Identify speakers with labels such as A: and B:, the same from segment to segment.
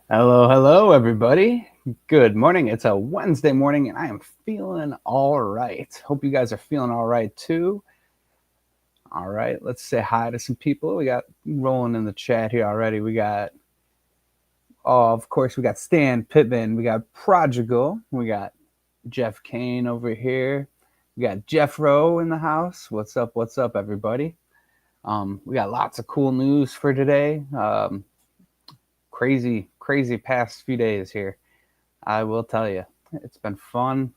A: Hello, hello, everybody. Good morning. It's a Wednesday morning, and I am feeling all right. Hope you guys are feeling all right too. All right, let's say hi to some people. We got rolling in the chat here already. Of course, we got Stan Pittman. We got Prodigal. We got Jeff Kane over here. We got Jeff Rowe in the house. What's up? What's up, everybody? We got lots of cool news for today. Crazy past few days here. I will tell you, it's been fun.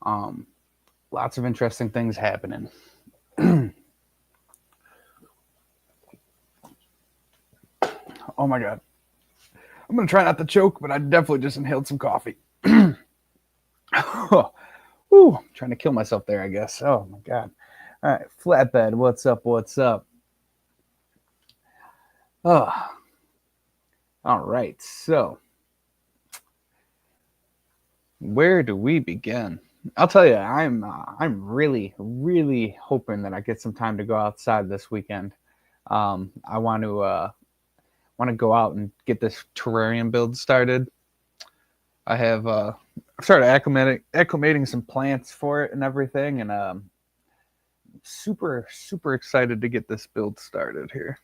A: Um, Lots of interesting things happening. Oh my god, I'm gonna try not to choke, but I definitely just inhaled some coffee. Oh, ooh, I'm trying to kill myself there, I guess. Oh my god. All right, flatbed. What's up? What's up? Oh, all right. So, where do we begin? I'll tell you, I'm really hoping that I get some time to go outside this weekend. I want to go out and get this terrarium build started. I have I've started acclimating some plants for it and everything, and super excited to get this build started here.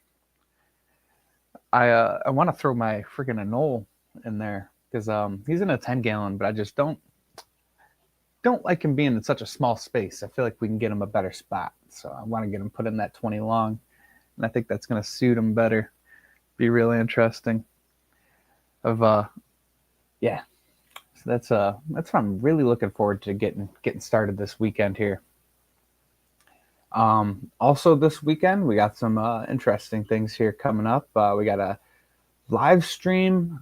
A: I want to throw my freaking anole in there because he's in a 10 gallon, but I just don't like him being in such a small space. I feel like we can get him a better spot, so I want to get him put in that 20 long, and I think that's gonna suit him better. Be really interesting. Of Yeah, so that's what I'm really looking forward to getting started this weekend here. Also, this weekend we got some interesting things here coming up. We got a live stream.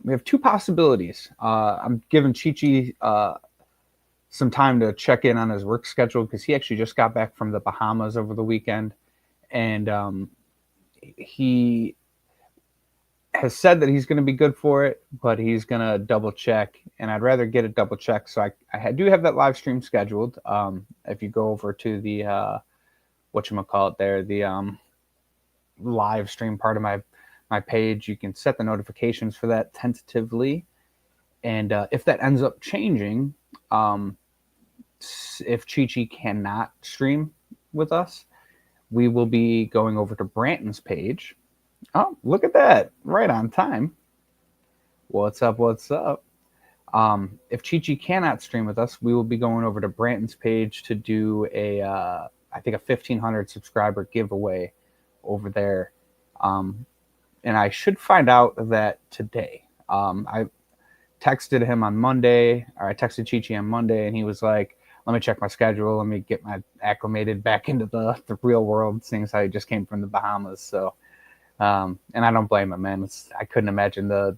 A: We have two possibilities. I'm giving Chi some time to check in on his work schedule because he actually just got back from the Bahamas over the weekend, and he has said that he's going to be good for it, but he's going to double check, and I'd rather get it double checked. So I do have that live stream scheduled. If you go over to the whatchamacallit there, the live stream part of my page, you can set the notifications for that tentatively, and if that ends up changing, um, if Chi cannot stream with us, we will be going over to Branton's page. Oh, look at that! Right on time. What's up? What's up? If Chi cannot stream with us, we will be going over to Branton's page to do I think a 1,500 subscriber giveaway over there. Um, and I should find out that today. I texted him on Monday, or I texted Chi on Monday, and he was like, let me check my schedule. Let me get my acclimated back into the real world, seeing as I just came from the Bahamas. So, and I don't blame him, man. I couldn't imagine the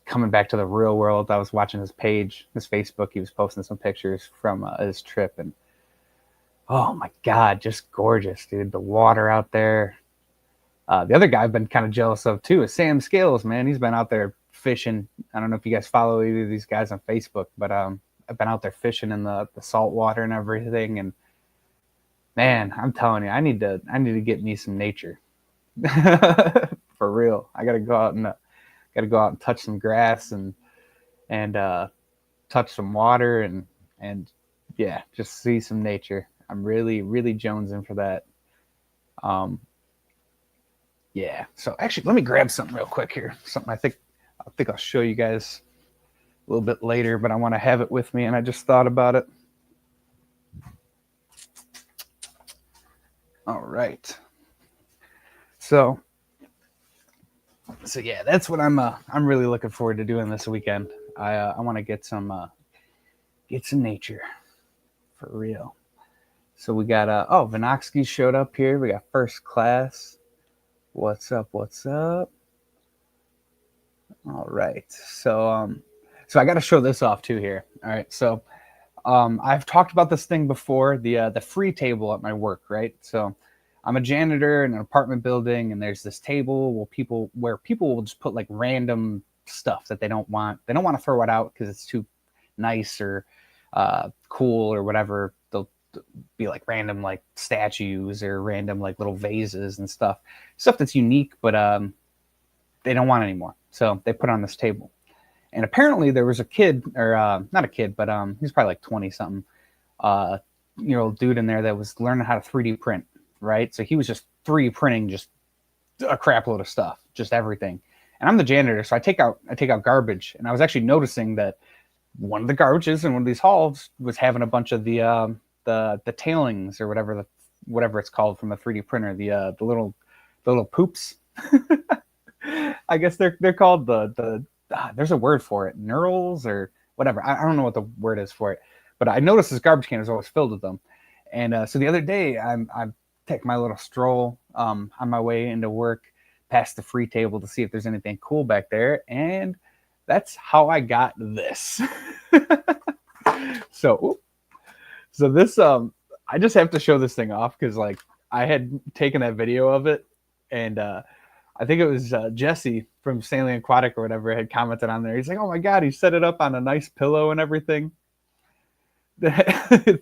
A: coming back to the real world. I was watching his page, his Facebook. He was posting some pictures from his trip, and oh my god, just gorgeous, dude. The water out there. The other guy I've been kind of jealous of too is Sam Scales, man. He's been out there fishing. I don't know if you guys follow either of these guys on Facebook, but I've been out there fishing in the salt water and everything. And man, I'm telling you, I need to get me some nature for real. I gotta go out and touch some grass and touch some water and yeah, just see some nature. I'm really jonesing for that. Um, yeah. So actually, let me grab something real quick here. Something I think I'll show you guys a little bit later, but I want to have it with me, and I just thought about it. All right. So yeah, that's what I'm really looking forward to doing this weekend. I want to get some nature for real. So we got Vinoxky showed up here. We got first class. What's up? What's up? All right. So I got to show this off too here. All right. So I've talked about this thing before, the free table at my work, right? So I'm a janitor in an apartment building, and there's this table where people will just put like random stuff that they don't want. They don't want to throw it out because it's too nice or cool or whatever. They'll be like random like statues or random like little vases and stuff that's unique, but they don't want anymore. So they put it on this table. And apparently there was a kid, or not a kid, but he's probably like 20 something year old dude in there that was learning how to 3D print, right? So he was just 3D printing just a crap load of stuff, just everything. And I'm the janitor, so I take out garbage. And I was actually noticing that one of the garbages in one of these halls was having a bunch of the tailings or whatever it's called from the 3D printer, the little poops. I guess they're called there's a word for it, knurls or whatever. I don't know what the word is for it, but I noticed this garbage can is always filled with them. And so the other day, I take my little stroll on my way into work, past the free table to see if there's anything cool back there, and that's how I got this. so, so this I just have to show this thing off because like I had taken that video of it, and I think it was Jesse from Stanley Aquatic or whatever had commented on there. He's like, "Oh my god, he set it up on a nice pillow and everything." The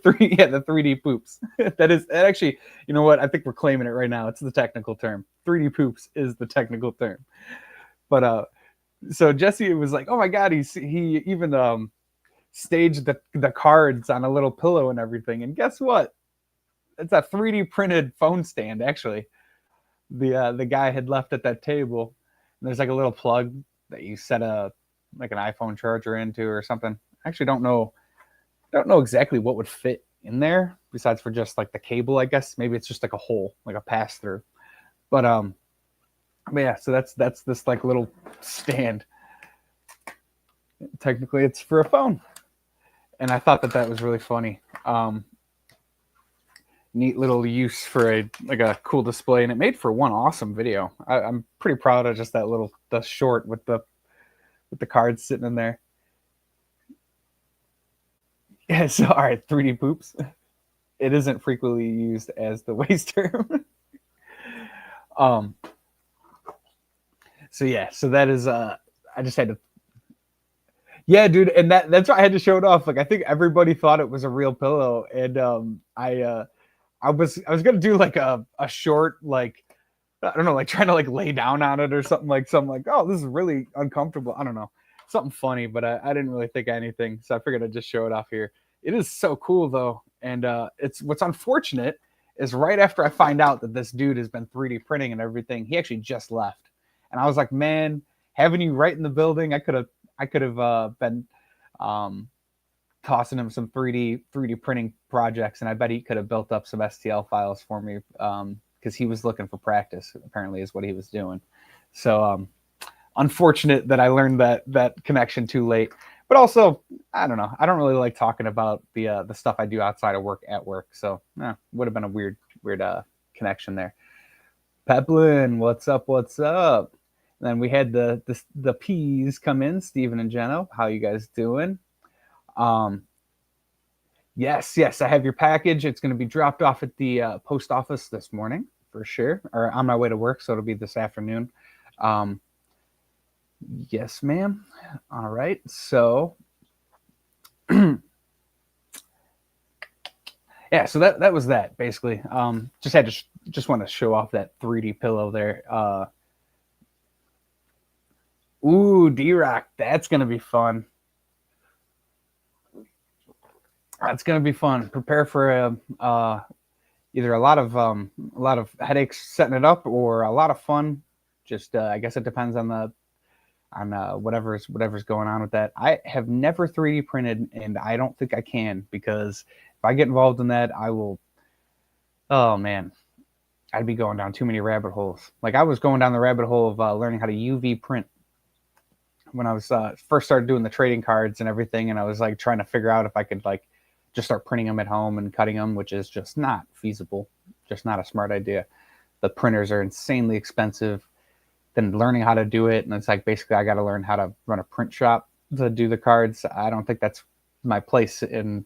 A: 3D poops. That actually, you know what? I think we're claiming it right now. It's the technical term. 3D poops is the technical term. But so Jesse was like, "Oh my god, he even staged the cards on a little pillow and everything." And guess what? It's a 3D printed phone stand actually. The guy had left at that table. And there's like a little plug that you set like an iPhone charger into or something. I actually don't know exactly what would fit in there besides for just like the cable, I guess. Maybe it's just like a hole, like a pass through. But yeah, so that's this like little stand. Technically it's for a phone. And I thought that was really funny. Neat little use for a cool display, and it made for one awesome video. I'm pretty proud of just the short with the cards sitting in there. Yeah, so all right, 3D poops. It isn't frequently used as the waste term. um so yeah, so that is I just had to. Yeah, dude, and that's why I had to show it off. Like I think everybody thought it was a real pillow, and I was gonna do like a short, like I don't know, like trying to like lay down on it or something, like oh, this is really uncomfortable. I don't know, something funny, but I didn't really think of anything, so I figured I'd just show it off here. It is so cool though, and it's what's unfortunate is right after I find out that this dude has been 3D printing and everything, he actually just left, and I was like, man, having you right in the building, I could have been tossing him some 3D printing projects, and I bet he could have built up some STL files for me because he was looking for practice. Apparently, is what he was doing. So unfortunate that I learned that connection too late. But also, I don't know. I don't really like talking about the stuff I do outside of work at work. So would have been a weird connection there. Peplin, what's up? What's up? And then we had the P's come in, Steven and Jenna. How you guys doing? Yes, I have your package. It's going to be dropped off at the post office this morning for sure, or on my way to work, so it'll be this afternoon. Yes, ma'am. All right, so yeah, so that was that basically. Just want to show off that 3D pillow there. Ooh, D-Rock, that's going to be fun. That's going to be fun. Prepare for either a lot of headaches setting it up or a lot of fun. Just I guess it depends on whatever's going on with that. I have never 3D printed, and I don't think I can, because if I get involved in that, I will. Oh man, I'd be going down too many rabbit holes. Like I was going down the rabbit hole of learning how to UV print when I was first started doing the trading cards and everything, and I was like trying to figure out if I could like just start printing them at home and cutting them, which is just not feasible, just not a smart idea. The printers are insanely expensive. Then learning how to do it, and it's like basically I got to learn how to run a print shop to do the cards. I don't think that's my place in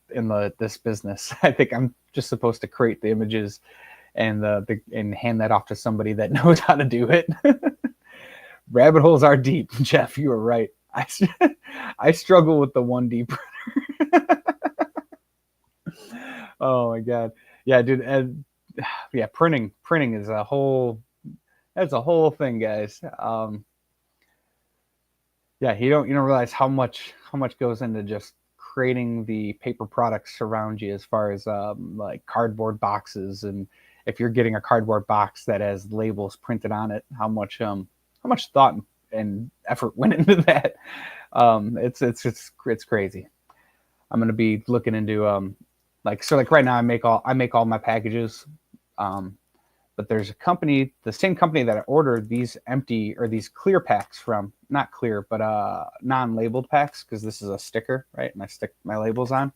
A: this business. I think I'm just supposed to create the images and and hand that off to somebody that knows how to do it. Rabbit holes are deep, Jeff. You are right. I struggle with the 1D printer. Oh my god, yeah, dude. And yeah, printing is that's a whole thing, guys. Yeah, you don't realize how much goes into just creating the paper products around you, as far as like cardboard boxes, and if you're getting a cardboard box that has labels printed on it, how much thought and effort went into that. It's crazy. I'm gonna be looking into like right now I make all my packages. Um, but there's a company, the same company that I ordered these empty or these clear packs from, not clear, but non-labeled packs, because this is a sticker, right? And I stick my labels on.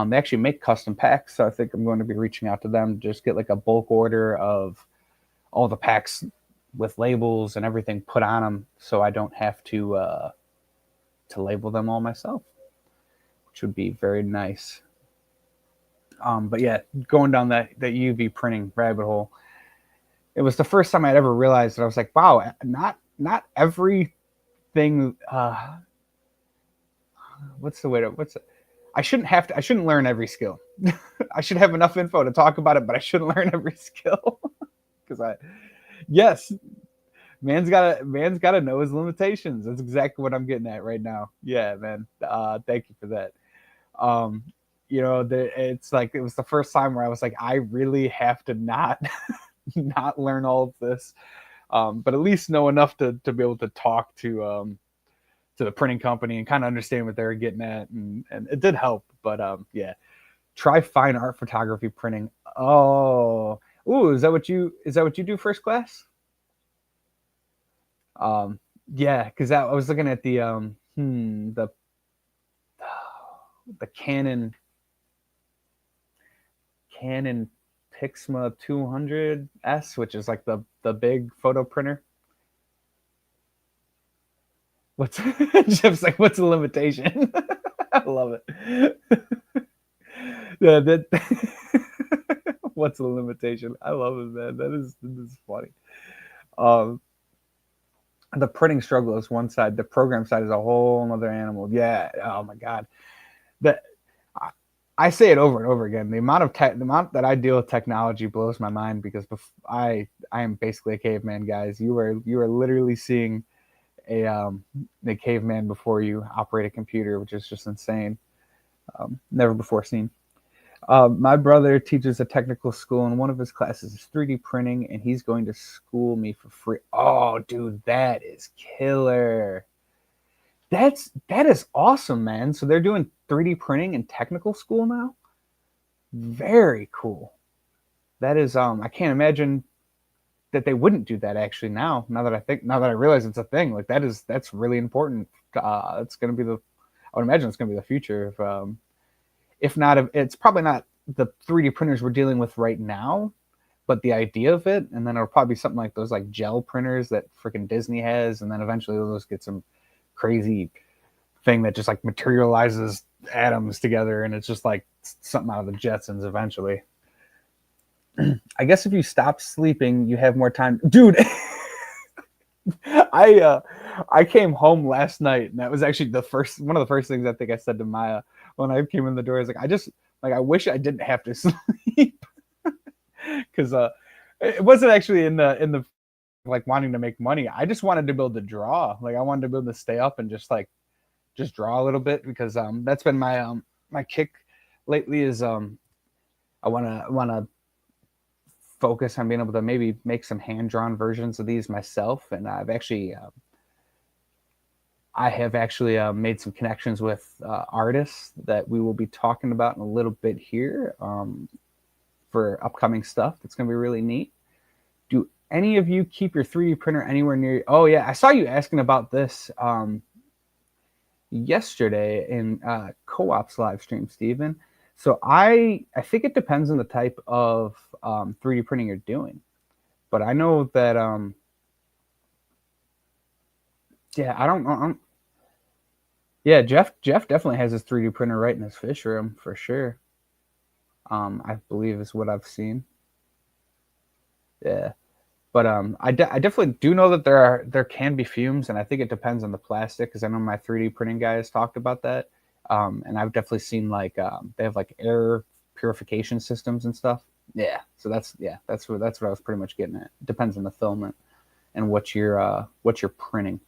A: They actually make custom packs, so I think I'm going to be reaching out to them to just get like a bulk order of all the packs with labels and everything put on them, so I don't have to label them all myself, which would be very nice. But yeah, going down that UV printing rabbit hole, it was the first time I'd ever realized that I was like, wow, not everything. What's the way to what's it? I shouldn't learn every skill. I should have enough info to talk about it, but I shouldn't learn every skill. Because yes, man's gotta know his limitations. That's exactly what I'm getting at right now. Yeah, man. Thank you for that. Um, it's like it was the first time where I was like, I really have to not not learn all of this, but at least know enough to be able to talk to the printing company and kind of understand what they were getting at, and it did help. But yeah, try fine art photography printing. Oh, ooh, is that what you do first class? Um, yeah, because I was looking at the Canon Pixma 200S, which is like the big photo printer. What's Jeff's like? What's the limitation? I love it. Yeah, what's the limitation? I love it, man. That is funny. Um, the printing struggle is one side. The program side is a whole other animal. Yeah. Oh my god. That I say it over and over again. The amount that I deal with technology blows my mind, because I am basically a caveman, guys. You are literally seeing a caveman before you operate a computer, which is just insane. Never before seen. My brother teaches a technical school, and one of his classes is 3D printing, and he's going to school me for free. Oh, dude, that is killer. That is awesome, man. So they're doing 3D printing in technical school now. Very cool. That is I can't imagine that they wouldn't do that actually now that I realize it's a thing. Like that's really important. It's going to be I would imagine it's going to be the future of if not, it's probably not the 3D printers we're dealing with right now, but the idea of it, and then it'll probably be something like those like gel printers that freaking Disney has, and then eventually those get some crazy thing that just like materializes atoms together, and it's just like something out of the Jetsons eventually. I guess if you stop sleeping, you have more time, dude. I uh, I came home last night, and that was actually the first one of the first things I think I said to Maya when I came in the door. I was like, I wish I didn't have to sleep, because it wasn't actually in the like wanting to make money. I just wanted to be able to draw. Like I wanted to be able to stay up and just draw a little bit, because that's been my kick lately is I want to focus on being able to maybe make some hand drawn versions of these myself, and I have actually made some connections with artists that we will be talking about in a little bit here, for upcoming stuff. That's going to be really neat. Do any of you keep your 3D printer anywhere near you? Oh yeah, I saw you asking about this yesterday in Co-op's live stream, Stephen. So I think it depends on the type of 3D printing you're doing, but I know that yeah, I don't yeah, Jeff definitely has his 3D printer right in his fish room for sure. I believe is what I've seen. Yeah, but I definitely do know that there can be fumes, and I think it depends on the plastic, because I know my 3D printing guy has talked about that. And I've definitely seen like they have like air purification systems and stuff. Yeah, so that's what I was pretty much getting at. Depends on the filament and what you're printing.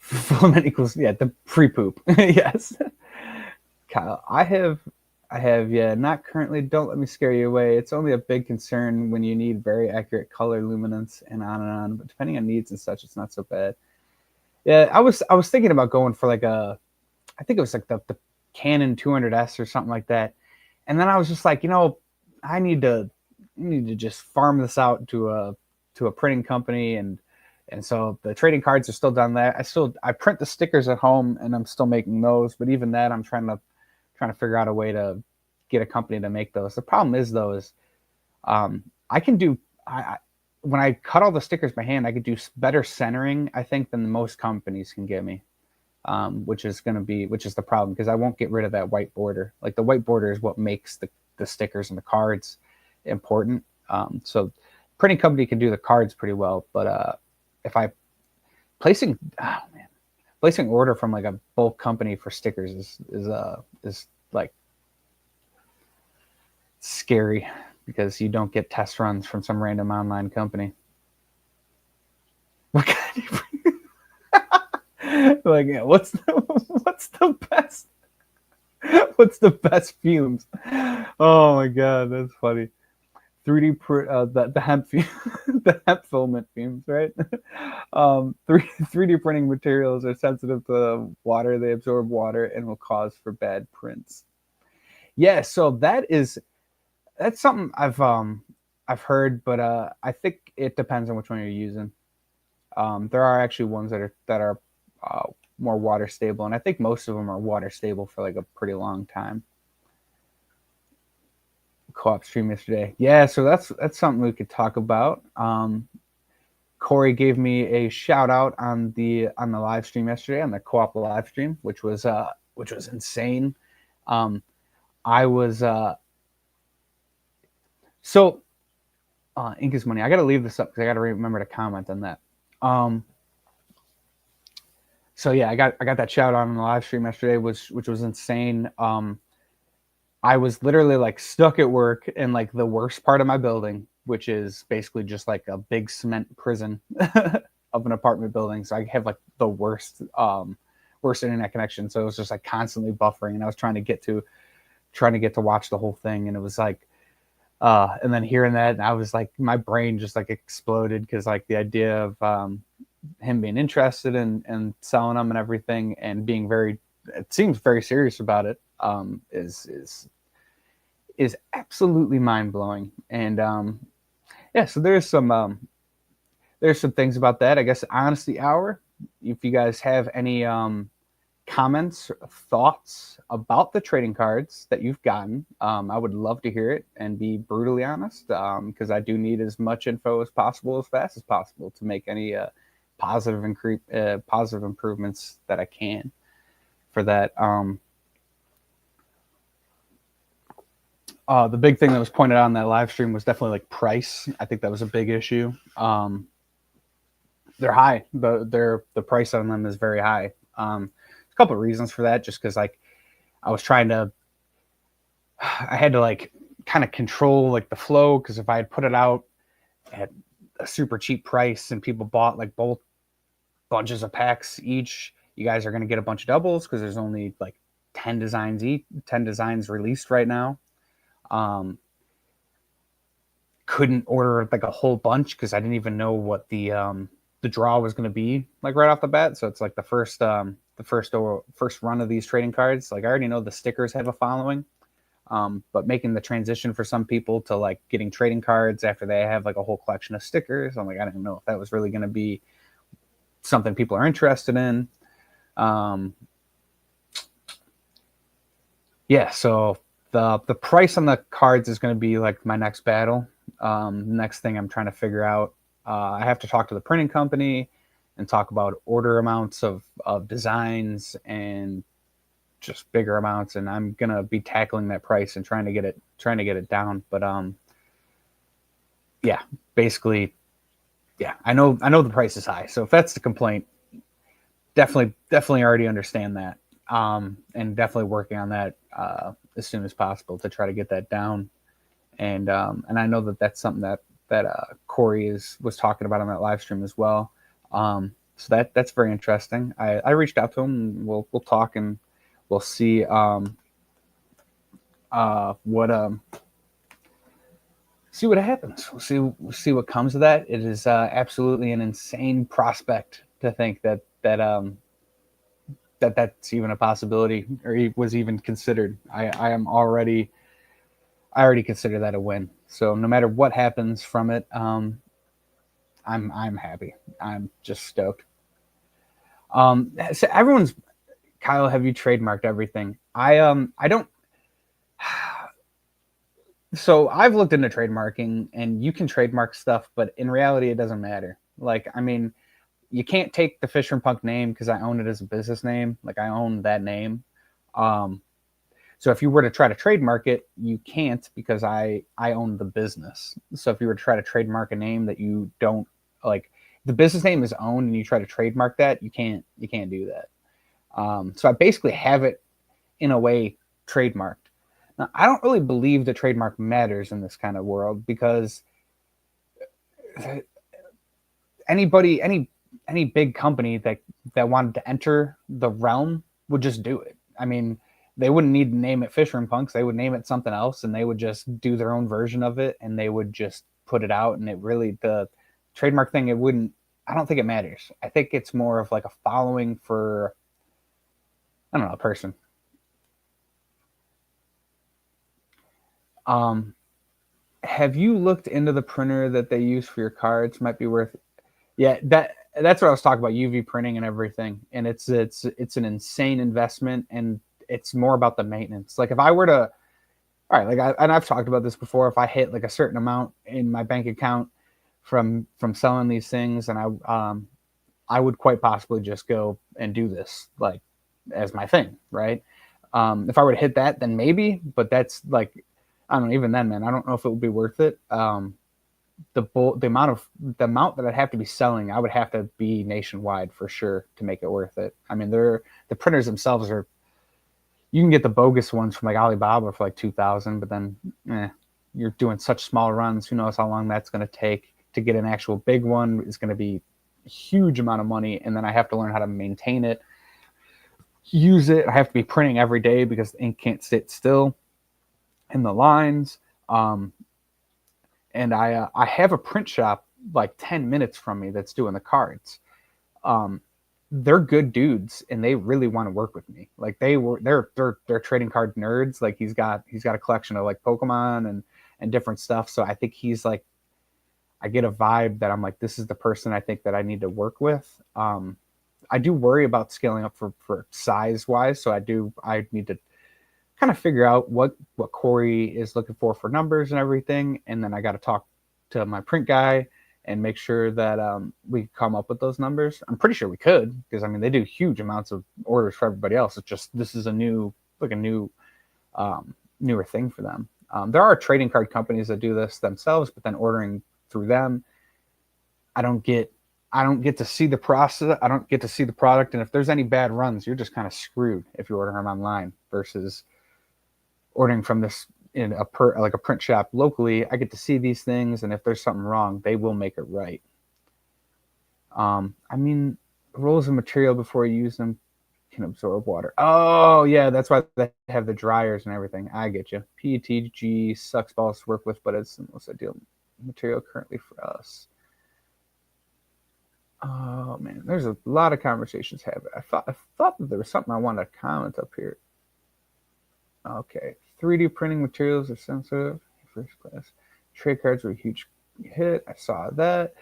A: Fulfillment equals, yeah, the pre-poop. Yes. Kyle, I have, yeah, not currently. Don't let me scare you away. It's only a big concern when you need very accurate color luminance and on and on. But depending on needs and such, it's not so bad. Yeah, I was thinking about going for like I think it was like the Canon 200S or something like that. And then I was just like, I need to just farm this out to a printing company, and so the trading cards are still done there. I print the stickers at home, and I'm still making those. But even that, I'm trying to figure out a way to get a company to make those. The problem is though is I can do I when I cut all the stickers by hand, I could do better centering, I think, than most companies can give me. Which is the problem because I won't get rid of that white border. Like the white border is what makes the stickers and the cards important. So printing company can do the cards pretty well, but if I placing oh man placing order from like a bulk company for stickers is like scary because you don't get test runs from some random online company. What kind of like yeah, what's the best what's the best fumes? Oh my god, that's funny. 3D the hemp the hemp filament fumes, right? 3D printing materials are sensitive to water. They absorb water and will cause for bad prints. Yeah, so that's something I've heard, but I think it depends on which one you're using. There are actually ones that are uh, more water stable, and I think most of them are water stable for like a pretty long time. Co-op stream yesterday, yeah. So that's something we could talk about. Corey gave me a shout out on the live stream yesterday on the co-op live stream, which was insane. Um, I was so Ink is money. I got to leave this up because I got to remember to comment on that. Um, so yeah, I got that shout out on the live stream yesterday, which was insane. I was literally like stuck at work in like the worst part of my building, which is basically just like a big cement prison of an apartment building. So I have like the worst internet connection. So it was just like constantly buffering, and I was trying to get to watch the whole thing, and it was like and then hearing that, and I was like, my brain just like exploded because like the idea of him being interested in selling them and everything, and being it seems very serious about it, is absolutely mind blowing. And yeah, so there's some things about that. I guess honesty hour. If you guys have any comments, thoughts about the trading cards that you've gotten, I would love to hear it and be brutally honest, because I do need as much info as possible, as fast as possible, to make any positive improvements that I can for that. The big thing that was pointed out in that live stream was definitely like price. I think that was a big issue. They're high. The price on them is very high. A couple of reasons for that, just because like I had to like kind of control like the flow, because if I had put it out at a super cheap price and people bought like both bunches of packs each, you guys are going to get a bunch of doubles because there's only like 10 designs released right now. Couldn't order like a whole bunch because I didn't even know what the draw was going to be like right off the bat. So it's like the first run of these trading cards. Like I already know the stickers have a following, but making the transition for some people to like getting trading cards after they have like a whole collection of stickers, I'm like, I didn't know if that was really going to be something people are interested in. Yeah, so the price on the cards is going to be like my next battle. Next thing I'm trying to figure out. I have to talk to the printing company and talk about order amounts of designs and just bigger amounts, and I'm gonna be tackling that price and trying to get it down. But yeah, basically, yeah, I know the price is high. So if that's the complaint, definitely already understand that, and definitely working on that as soon as possible to try to get that down. And I know that that's something that Corey was talking about on that live stream as well. So that's very interesting. I reached out to him. We'll talk and we'll see what see what happens. We'll see what comes of that. It is absolutely an insane prospect to think that's even a possibility or was even considered. I already consider that a win. So no matter what happens from it, I'm happy. I'm just stoked. So everyone's Kyle. Have you trademarked everything? I don't. So I've looked into trademarking, and you can trademark stuff, but in reality, it doesn't matter. Like, I mean, you can't take the Fisher and Punk name because I own it as a business name. Like, I own that name. Um, so if you were to try to trademark it, you can't because I own the business. So if you were to try to trademark a name that you don't like, the business name is owned, and you try to trademark that, you can't do that. So I basically have it in a way trademarked. Now, I don't really believe the trademark matters in this kind of world because any big company that wanted to enter the realm would just do it. I mean, they wouldn't need to name it Fisher and Punks. They would name it something else, and they would just do their own version of it, and they would just put it out. And it really the trademark thing. It wouldn't. I don't think it matters. I think it's more of like a following for I don't know a person. Um, have you looked into the printer that they use for your cards? Might be worth. Yeah, that's what I was talking about, UV printing and everything. And it's an insane investment, and it's more about the maintenance. Like if I were to, all right, and I've talked about this before. If I hit like a certain amount in my bank account from selling these things, and I would quite possibly just go and do this like as my thing, right? If I were to hit that, then maybe, but that's like I don't know. Even then, man, I don't know if it would be worth it. The amount that I'd have to be selling, I would have to be nationwide for sure to make it worth it. I mean, the printers themselves are you can get the bogus ones from like Alibaba for like 2,000, but then you're doing such small runs. Who knows how long that's going to take to get an actual big one? Is going to be a huge amount of money, and then I have to learn how to maintain it, use it. I have to be printing every day because the ink can't sit still in the lines. Um, and I have a print shop like 10 minutes from me that's doing the cards. Um, they're good dudes and they really want to work with me. Like they're trading card nerds. Like he's got a collection of like Pokemon and different stuff. So I think he's like I get a vibe that I'm like this is the person I think that I need to work with. I do worry about scaling up for size wise. So I need to kind of figure out what Corey is looking for numbers and everything, and then I got to talk to my print guy and make sure that we come up with those numbers. I'm pretty sure we could because I mean they do huge amounts of orders for everybody else. It's just this is a new newer thing for them. There are trading card companies that do this themselves, but then ordering through them, I don't get I don't get to see the process. I don't get to see the product, and if there's any bad runs, you're just kind of screwed if you order them online versus ordering from this in like a print shop locally. I get to see these things, and if there's something wrong, they will make it right. I mean, rolls of material before you use them can absorb water. Oh yeah, that's why they have the dryers and everything. I get you. PETG sucks balls to work with, but it's the most ideal material currently for us. Oh man, there's a lot of conversations happening. I thought that there was something I wanted to comment up here. Okay, 3D printing materials are sensitive. First class trade cards were a huge hit. I saw that.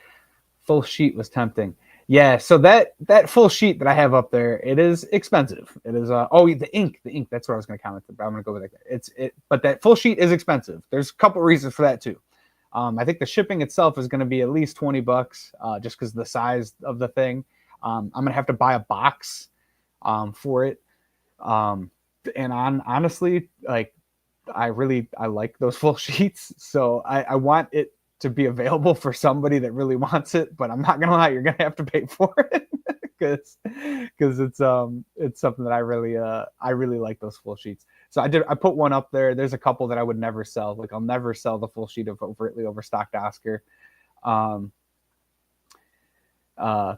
A: Full sheet was tempting. Yeah, so that full sheet that I have up there, it is expensive. It is the ink. That's what I was going to comment. But I'm going to go with it. But that full sheet is expensive. There's a couple reasons for that too. I think the shipping itself is going to be at least $20, just because of the size of the thing. I'm going to have to buy a box for it. And honestly, like I like those full sheets, so I want it to be available for somebody that really wants it. But I'm not gonna lie, you're gonna have to pay for it because it's something that I really like those full sheets. So I put one up there. There's a couple that I would never sell. Like I'll never sell the full sheet of overtly overstocked Oscar. Um, uh,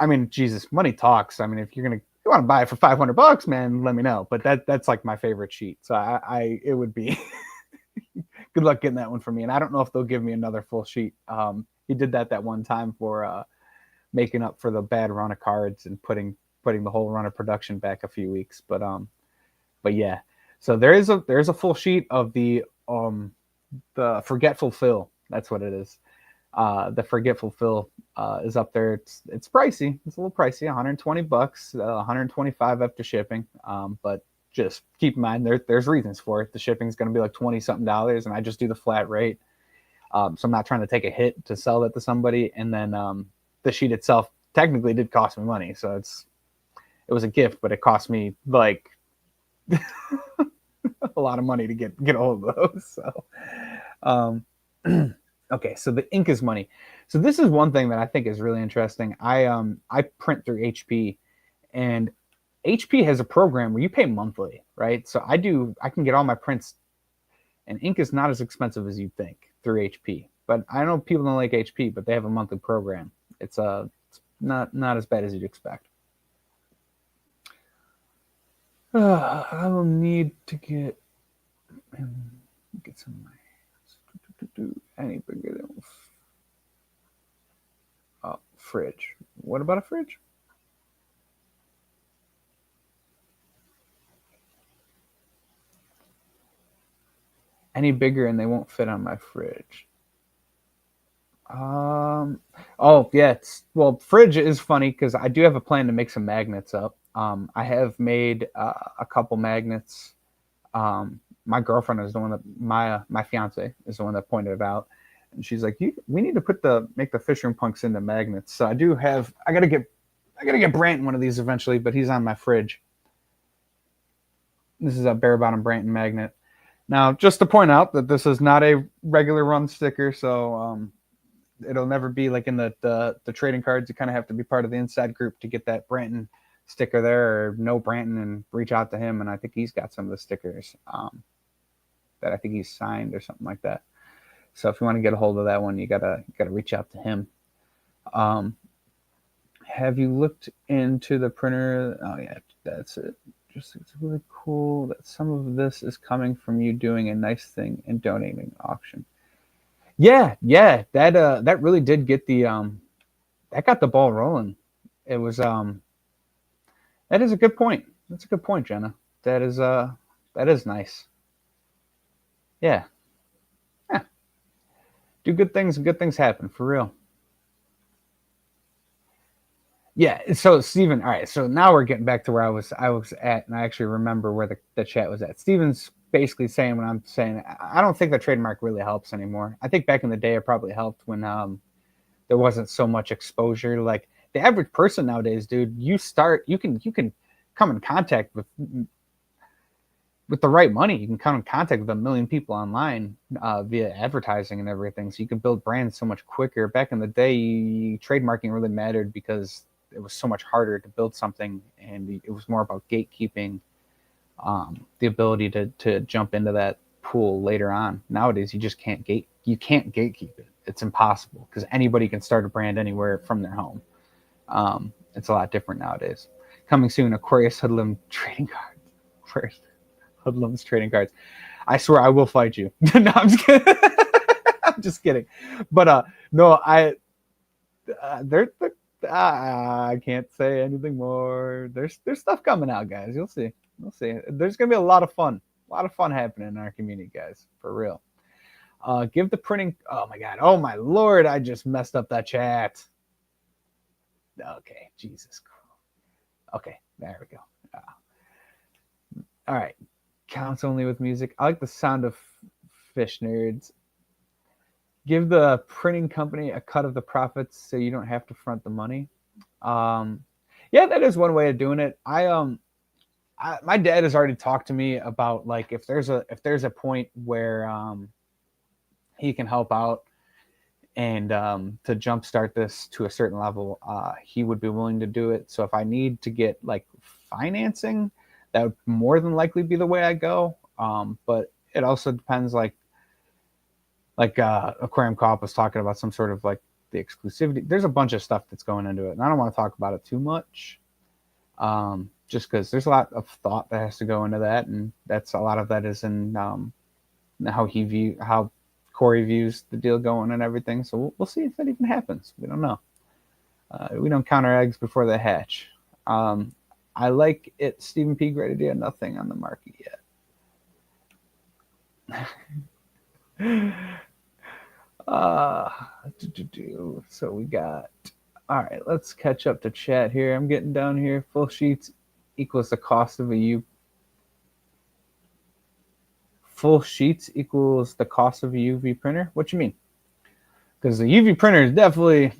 A: I mean, Jesus, money talks. I mean, if you want to buy it for $500, man, let me know. But that's like my favorite sheet. So it would be good luck getting that one for me. And I don't know if they'll give me another full sheet. He did that one time for making up for the bad run of cards and putting the whole run of production back a few weeks. But yeah. So there's a full sheet of the Forgetful Phil. That's what it is. The Forgetful Phil is up there. It's pricey. It's a little pricey, $120, $125 after shipping. But just keep in mind there's reasons for it. The shipping is going to be like $20 something, and I just do the flat rate. So I'm not trying to take a hit to sell that to somebody. And then the sheet itself technically did cost me money, so it was a gift, but it cost me like a lot of money to get a hold of those. So, okay, so the ink is money. So this is one thing that I think is really interesting. I print through HP, and HP has a program where you pay monthly, right? So I can get all my prints, and ink is not as expensive as you'd think through HP. But I know people don't like HP, but they have a monthly program. It's not as bad as you'd expect. I will need to get some of my any bigger than fridge. What about a fridge? Any bigger and they won't fit on my fridge. Oh yeah. Well, fridge is funny because I do have a plan to make some magnets up. I have made a couple magnets. My girlfriend is the one that my fiance is the one that pointed it out, and she's like, "We need to make the fish room punks into magnets." So I gotta get Brant one of these eventually, but he's on my fridge. This is a bare bottom Branton magnet. Now, just to point out that this is not a regular run sticker, so it'll never be like in the trading cards. You kind of have to be part of the inside group to get that Branton sticker there, or know Branton and reach out to him. And I think he's got some of the stickers that I think he's signed or something like that. So if you want to get a hold of that one, you gotta reach out to him. Have you looked into the printer? Oh yeah, that's it. Just it's really cool that some of this is coming from you doing a nice thing and donating an auction. Yeah, that really did get that got the ball rolling. It was that is a good point. That's a good point, Jenna. That is nice. Yeah. Yeah. Do good things and good things happen for real. Yeah, so Steven, all right, so now we're getting back to where I was at, and I actually remember where the chat was at. Steven's basically saying what I'm saying. I don't think the trademark really helps anymore. I think back in the day it probably helped when there wasn't so much exposure. Like the average person nowadays, dude, you can come in contact with the right money. You can come in contact with a million people online via advertising and everything. So you can build brands so much quicker. Back in the day, trademarking really mattered because it was so much harder to build something, and it was more about gatekeeping, the ability to jump into that pool later on. Nowadays, you can't gatekeep it. It's impossible because anybody can start a brand anywhere from their home. It's a lot different nowadays. Coming soon, Aquarius Hoodlum trading cards. Aquarius Hoodlums trading cards. I swear I will fight you. No, I'm just kidding. I'm just kidding. But no, I can't say anything more. There's stuff coming out, guys. You'll see. There's gonna be a lot of fun happening in our community, guys, for real. Give the printing. Oh my god. Oh my lord. I just messed up that chat. Okay, Jesus. Okay, there we go. All right, counts only with music. I like the sound of fish nerds. Give the printing company a cut of the profits so you don't have to front the money. Yeah, that is one way of doing it. My dad has already talked to me about like if there's a point where he can help out and to jumpstart this to a certain level, he would be willing to do it. So if I need to get like financing, that would more than likely be the way I go. But it also depends, like Aquarium Co-op was talking about some sort of like the exclusivity. There's a bunch of stuff that's going into it, and I don't want to talk about it too much, just because there's a lot of thought that has to go into that, and that's a lot of that is in how Corey views the deal going and everything. So we'll see if that even happens. We don't know. We don't count our eggs before they hatch. I like it. Stephen P. Great idea. Nothing on the market yet. So we got. All right, let's catch up to chat here. I'm getting down here. Full sheets equals the cost of a U. Full sheets equals the cost of a UV printer. What you mean? Because the UV printer is definitely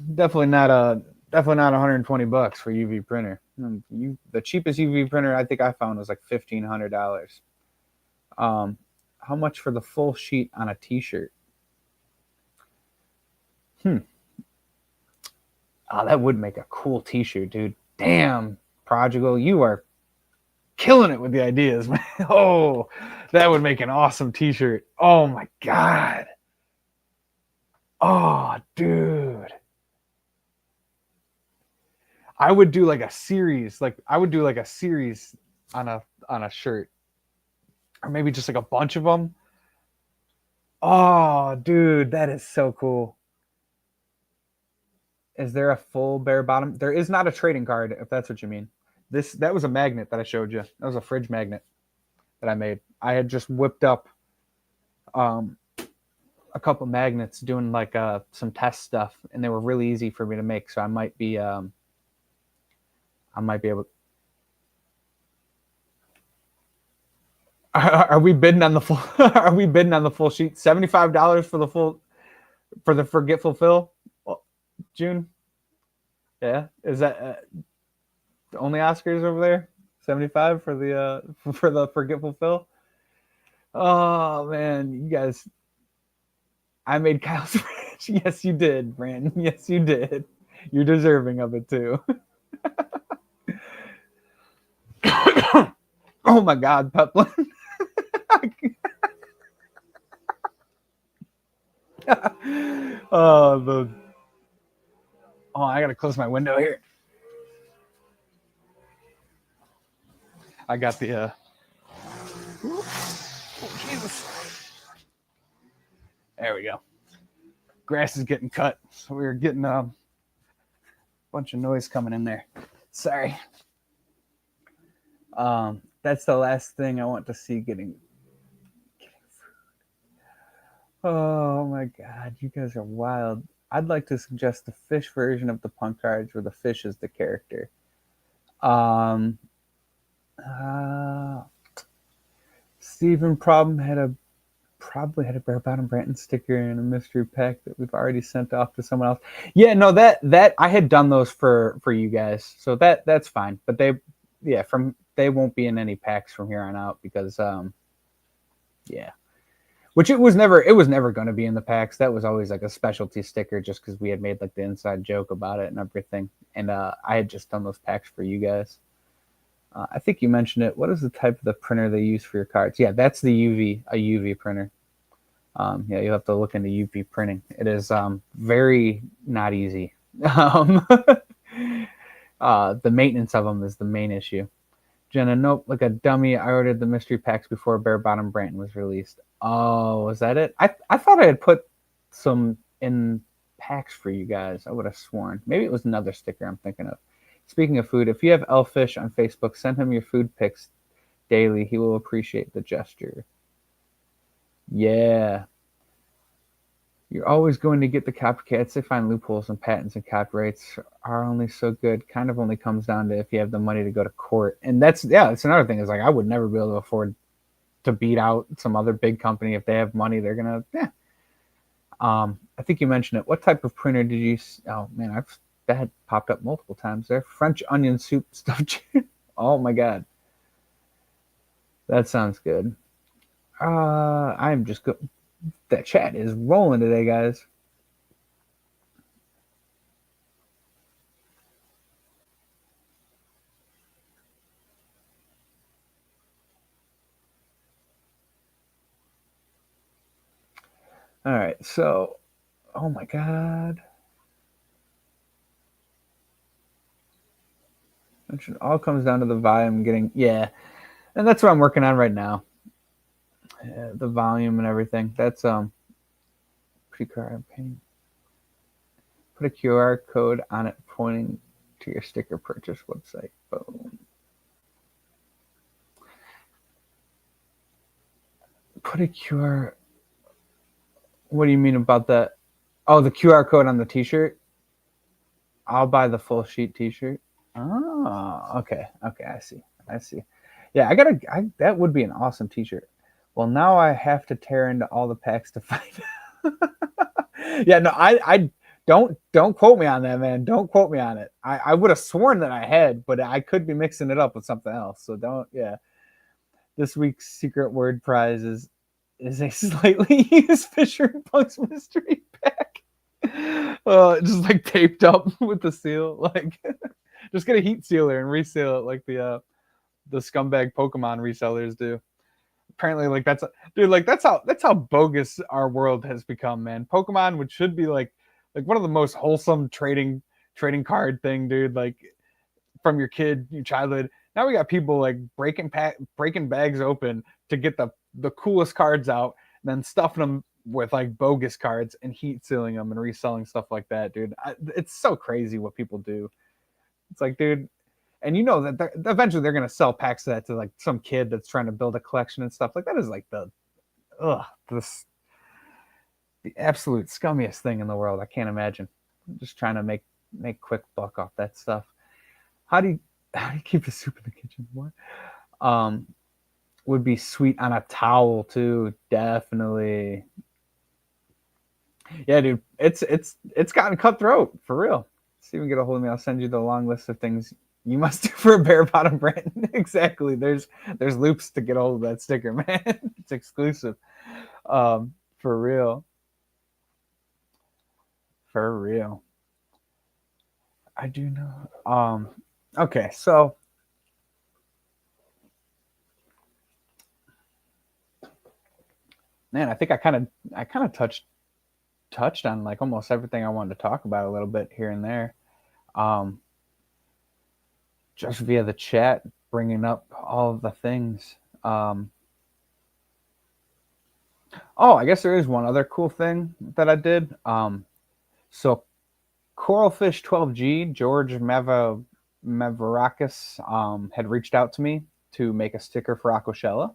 A: not $120 for UV printer. The cheapest UV printer I think I found was like $1,500. How much for the full sheet on a T-shirt? Oh, that would make a cool T-shirt, dude. Damn, Prodigal, you are killing it with the ideas, man. Oh, that would make an awesome T-shirt. Oh my god. Oh, dude. I would do like a series. On a shirt, or maybe just like a bunch of them. Oh, dude, that is so cool. Is there a full bare bottom? There is not a trading card, if that's what you mean. That was a magnet that I showed you. That was a fridge magnet that I made. I had just whipped up a couple magnets doing like some test stuff, and they were really easy for me to make. So I might be able. Are we bidding on the full? Are we bidding on the full sheet? $75 for the Forgetful Phil, June. Yeah, is that the only Oscars over there? 75 for the Forgetful Phil. Oh man, you guys! I made Kyle's rich. Yes, you did, Brandon. Yes, you did. You're deserving of it too. Oh my God, Peplin. Oh, I gotta close my window here. I got the. Oh, Jesus. There we go. Grass is getting cut, so we were getting a bunch of noise coming in there. Sorry. That's the last thing I want to see getting food. Oh my God, you guys are wild. I'd like to suggest the fish version of the punk cards where the fish is the character. Stephen probably had a bare bottom Branton sticker in a mystery pack that we've already sent off to someone else. Yeah, no, that I had done those for you guys, so that's fine. But they won't be in any packs from here on out because yeah. Which it was never going to be in the packs. That was always like a specialty sticker just because we had made like the inside joke about it and everything. And I had just done those packs for you guys. I think you mentioned it. What is the type of the printer they use for your cards? Yeah, that's a UV printer. Yeah, you'll have to look into UV printing. It is very not easy. The maintenance of them is the main issue. Jenna, nope, like a dummy. I ordered the mystery packs before Bare Bottom Branton was released. Oh, was that it? I thought I had put some in packs for you guys. I would have sworn. Maybe it was another sticker I'm thinking of. Speaking of food, if you have Elfish on Facebook, send him your food pics daily. He will appreciate the gesture. Yeah. You're always going to get the copycats. They find loopholes and patents and copyrights are only so good. Kind of only comes down to if you have the money to go to court. And that's another thing is like I would never be able to afford to beat out some other big company. If they have money, they're gonna I think you mentioned it. What type of printer did you oh man, that had popped up multiple times there. French onion soup stuffed. Oh my God. That sounds good. I'm just good. That chat is rolling today, guys. All right, so, oh my God. It all comes down to the volume getting, yeah. And that's what I'm working on right now. The volume and everything. That's pre-card paint. Put a QR code on it pointing to your sticker purchase website. Boom. Put a QR. What do you mean about that? Oh, the QR code on the T-shirt. I'll buy the full sheet T-shirt. Oh, okay, okay, I see. Yeah, that would be an awesome T-shirt. Well, now I have to tear into all the packs to find. Yeah, no, I don't quote me on that, man. Don't quote me on it. I would have sworn that I had, but I could be mixing it up with something else. So don't. Yeah, this week's secret word prize is a slightly used Fisher and Punks mystery pack. Just like taped up with the seal, like just get a heat sealer and reseal it like the scumbag Pokemon resellers do. Apparently, like that's how bogus our world has become, man. Pokemon, which should be like one of the most wholesome trading card thing, dude. Like from your childhood. Now we got people like breaking bags open to get the coolest cards out, and then stuffing them with like bogus cards and heat sealing them and reselling stuff like that, dude. It's so crazy what people do. It's like, dude, and you know that eventually they're gonna sell packs of that to like some kid that's trying to build a collection and stuff. Like that is like the absolute scummiest thing in the world. I can't imagine. I'm just trying to make quick buck off that stuff. How do you keep the soup in the kitchen? What? Would be sweet on a towel too. Definitely. Yeah, dude. It's gotten cutthroat for real. See if you can get a hold of me. I'll send you the long list of things you must do for a bare bottom brand. Exactly. There's loops to get a hold of that sticker, man. It's exclusive. For real. For real. I do know. Okay, so man, I think I kind of touched on like almost everything I wanted to talk about a little bit here and there. Just via the chat, bringing up all of the things. Oh, I guess there is one other cool thing that I did. So Coralfish 12G, George Mavarakis, had reached out to me to make a sticker for Aquashella.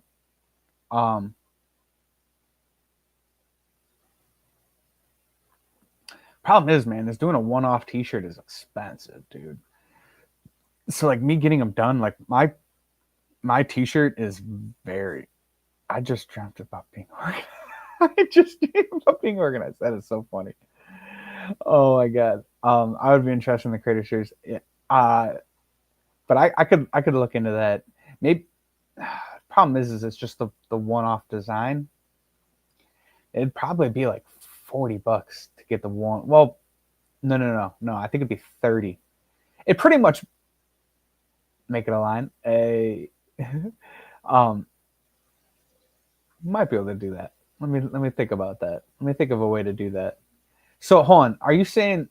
A: Problem is, man, is doing a one-off T-shirt is expensive, dude. So like me getting them done, like my T-shirt is very. I just dreamt about being organized. I just dreamed about being organized. That is so funny. Oh my god. I would be interested in the Creator Series. But I could look into that. Maybe. Problem is it's just the one-off design. It'd probably be like $40 to get the one. Well, no. I think it'd be 30. It pretty much make it a line. Might be able to do that. Let me think about that. Let me think of a way to do that. So hold on. Are you saying?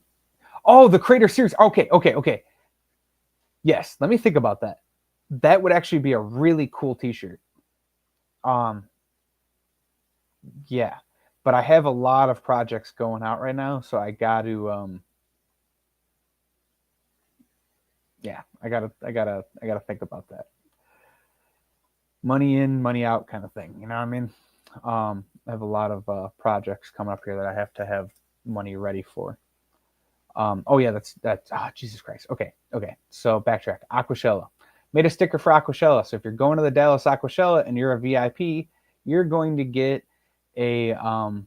A: Oh, the Creator Series. Okay. Yes. Let me think about that. That would actually be a really cool T-shirt. Yeah. But I have a lot of projects going out right now, so I got to I gotta think about that. Money in, money out kind of thing. You know what I mean? I have a lot of projects coming up here that I have to have money ready for. Oh yeah, that's Jesus Christ. Okay. So backtrack. Aquashella. Made a sticker for Aquashella. So if you're going to the Dallas Aquashella and you're a VIP, you're going to get an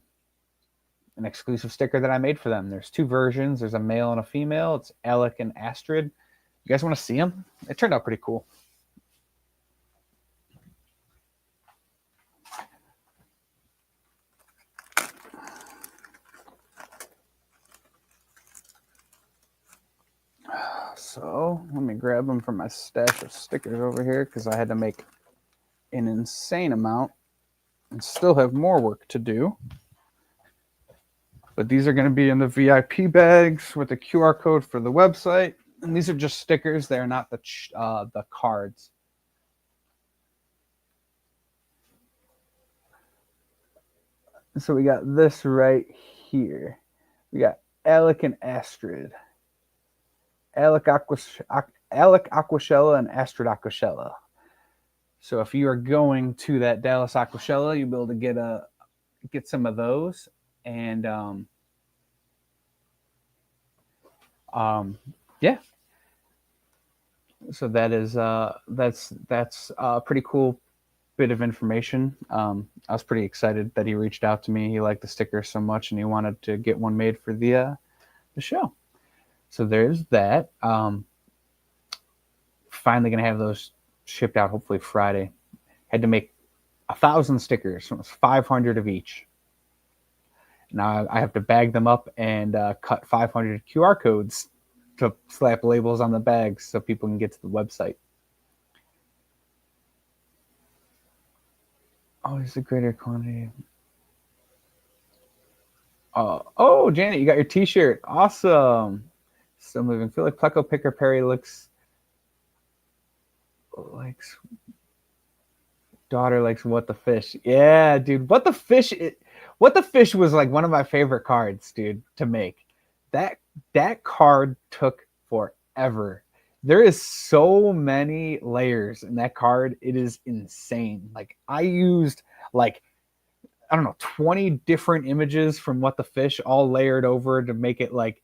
A: exclusive sticker that I made for them. There's two versions. There's a male and a female. It's Alec and Astrid. You guys want to see them? It turned out pretty cool. So let me grab them from my stash of stickers over here because I had to make an insane amount and still have more work to do. But these are going to be in the VIP bags with the QR code for the website. And these are just stickers. They're not the cards. So we got this right here. We got Alec and Astrid. Alec Aquashella and Astrid Aquashella. So if you are going to that Dallas Aquashella, you'll be able to get some of those. And yeah. So that's a pretty cool bit of information. I was pretty excited that he reached out to me. He liked the stickers so much, and he wanted to get one made for the show. So there's that. Finally gonna have those shipped out hopefully Friday. Had to make 1,000 stickers. So it was 500 of each. Now I have to bag them up and cut 500 QR codes to slap labels on the bags so people can get to the website. Always a greater quantity. Oh, Janet, you got your T-shirt. Awesome. Still moving. Feel like Pleco Picker Perry looks like daughter likes What the Fish. Yeah, dude. What the Fish was like one of my favorite cards, dude, to make. That card took forever. There is so many layers in that card. It is insane. Like I used like I don't know 20 different images from What the Fish all layered over to make it like,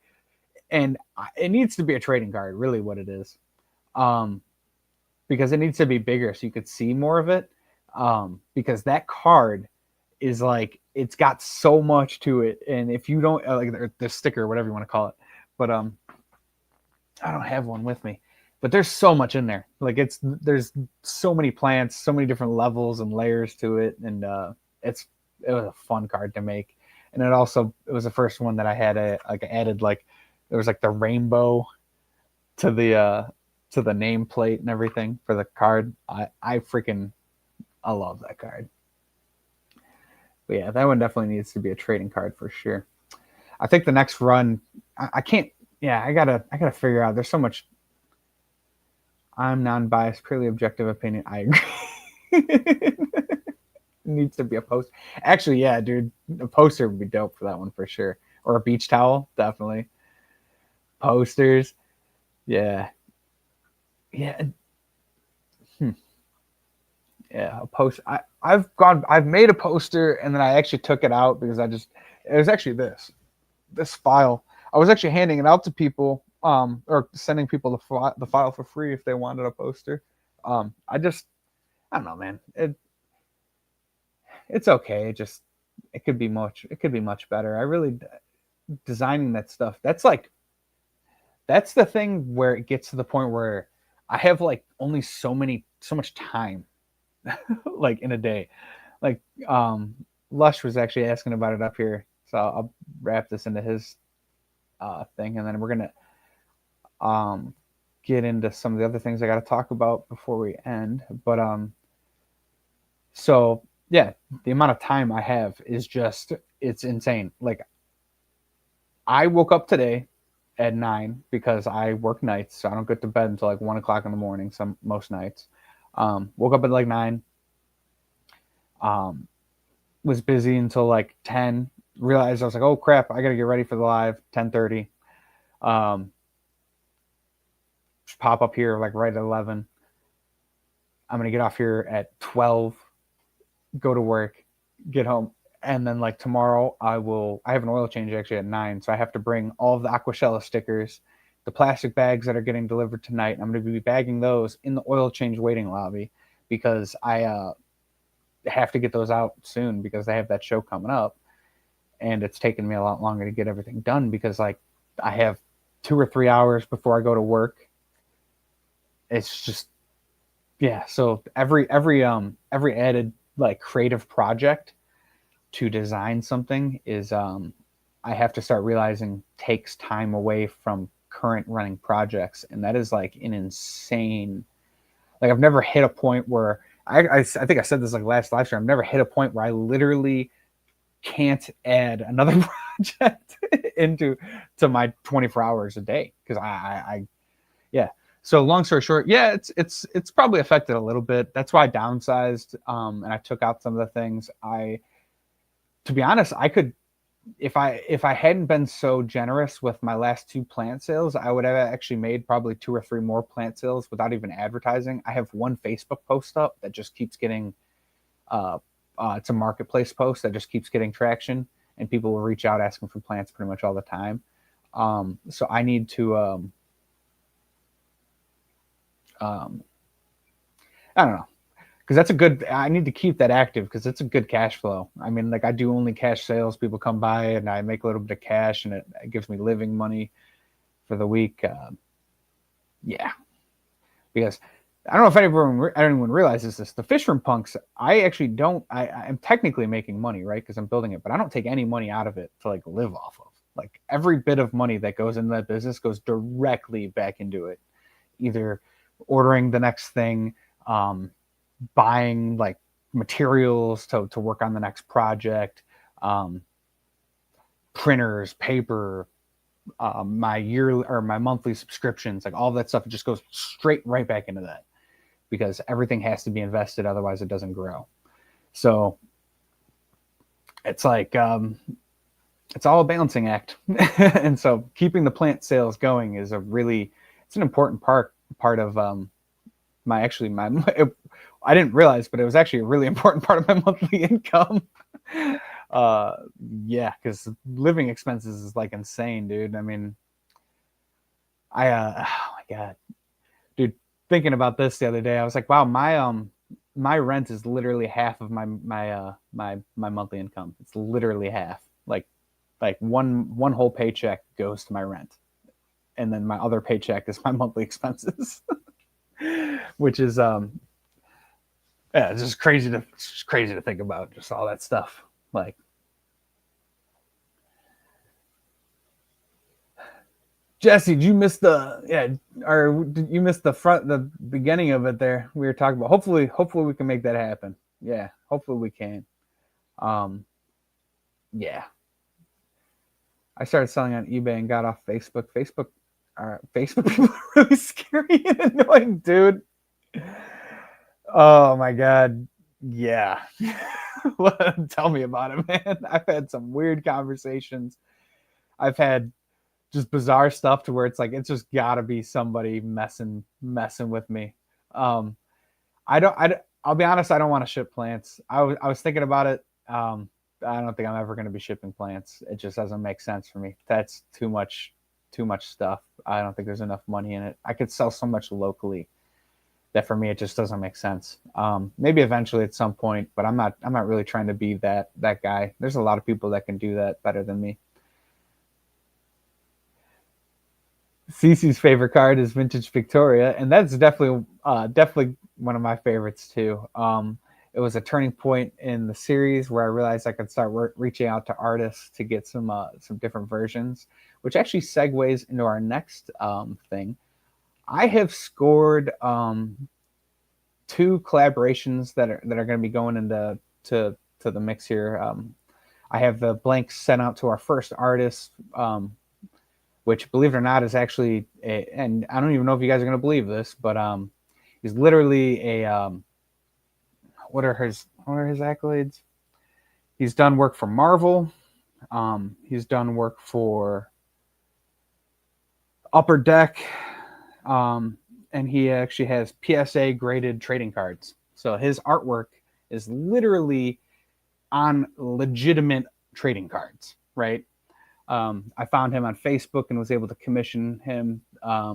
A: and it needs to be a trading card, really what it is. Because it needs to be bigger so you could see more of it. Because that card is like it's got so much to it, and if you don't like the sticker, whatever you want to call it, but I don't have one with me. But there's so much in there. Like there's so many plants, so many different levels and layers to it, and it was a fun card to make. And it was the first one that I had added like there was like the rainbow to the nameplate and everything for the card. I love that card. But yeah, that one definitely needs to be a trading card for sure. I think the next run, I can't. Yeah, I gotta figure out. There's so much. I'm non-biased, purely objective opinion. I agree. Needs to be a post. Actually, yeah, dude, a poster would be dope for that one for sure. Or a beach towel, definitely. Posters, yeah, yeah. Yeah, a post. I've made a poster and then I actually took it out because it was actually this file. I was actually handing it out to people, or sending people the file for free if they wanted a poster. I don't know, man. It's okay. It could be much better. I really designing that stuff. That's the thing where it gets to the point where I have like only so much time like in a day. Like Lush was actually asking about it up here, so I'll wrap this into his thing, and then we're gonna get into some of the other things I got to talk about before we end. But so yeah, the amount of time I have is it's insane. Like I woke up today at 9 because I work nights, so I don't get to bed until like 1 o'clock in the morning. Most nights. Woke up at like 9. Was busy until like 10. Realized I was like, oh crap, I gotta get ready for the live 10:30. Just pop up here like right at 11. I'm gonna get off here at 12. Go to work, get home, and then like tomorrow I have an oil change actually at 9, so I have to bring all of the Aquashella stickers, the plastic bags that are getting delivered tonight, and I'm going to be bagging those in the oil change waiting lobby because I have to get those out soon because they have that show coming up, and it's taken me a lot longer to get everything done because like I have 2 or 3 hours before I go to work. It's just yeah, so every added like creative project to design something is I have to start realizing takes time away from current running projects, and that is like an insane. Like I've never hit a point where I think I said this like last live stream. I've never hit a point where I literally can't add another project into my 24 hours a day because I Yeah. So long story short, yeah, it's probably affected a little bit. That's why I downsized, and I took out some of the things. To be honest, I could, if I hadn't been so generous with my last two plant sales, I would have actually made probably two or three more plant sales without even advertising. I have one Facebook post up that just keeps getting, uh, it's a marketplace post that just keeps getting traction, and people will reach out asking for plants pretty much all the time. So I need to, um, I don't know, because that's a good. I need to keep that active because it's a good cash flow. I mean, like I do only cash sales. People come by and I make a little bit of cash, and it gives me living money for the week. Yeah, because I don't know if anyone realizes this. The fish room punks, I actually don't. I'm technically making money, right? Because I'm building it, but I don't take any money out of it to like live off of. Like every bit of money that goes into that business goes directly back into it, either ordering the next thing, um, buying like materials to work on the next project, um, printers, paper, my yearly or my monthly subscriptions, like all that stuff, it just goes straight right back into that because everything has to be invested, otherwise it doesn't grow. So it's like it's all a balancing act, and so keeping the plant sales going is it's an important part of my actually my I didn't realize, but it was actually a really important part of my monthly income. uh yeah, because living expenses is like insane, dude. I mean, oh my god, dude, thinking about this the other day, I was like, wow, my rent is literally half of my monthly income. It's literally half. Like one whole paycheck goes to my rent, and then my other paycheck is my monthly expenses, which is yeah, it's just crazy to think about, just all that stuff. Like, Jesse, did you miss the yeah, or did you miss the beginning of it there? We were talking about hopefully we can make that happen. Yeah, hopefully we can. Um, yeah, I started selling on eBay and got off Facebook. Facebook people are really scary and annoying, dude. Oh my god, yeah. Tell me about it, man. I've had some weird conversations. I've had just bizarre stuff to where it's like it's just got to be somebody messing with me. Um, I'll be honest. I don't want to ship plants. I was thinking about it. I don't think I'm ever going to be shipping plants. It just doesn't make sense for me. That's too much stuff. I don't think there's enough money in it. I could sell so much locally that for me it just doesn't make sense. Maybe eventually at some point, but I'm not really trying to be that guy. There's a lot of people that can do that better than me. Cece's favorite card is Vintage Victoria, and that's definitely one of my favorites too. It was a turning point in the series where I realized I could start reaching out to artists to get some different versions, which actually segues into our next thing. I have scored two collaborations that are going to be going into to the mix here. I have the blanks sent out to our first artist, which, believe it or not, is actually and I don't even know if you guys are going to believe this, but he's literally a what are his accolades? He's done work for Marvel. He's done work for Upper Deck, and he actually has PSA graded trading cards. So his artwork is literally on legitimate trading cards, right? I found him on Facebook and was able to commission him. I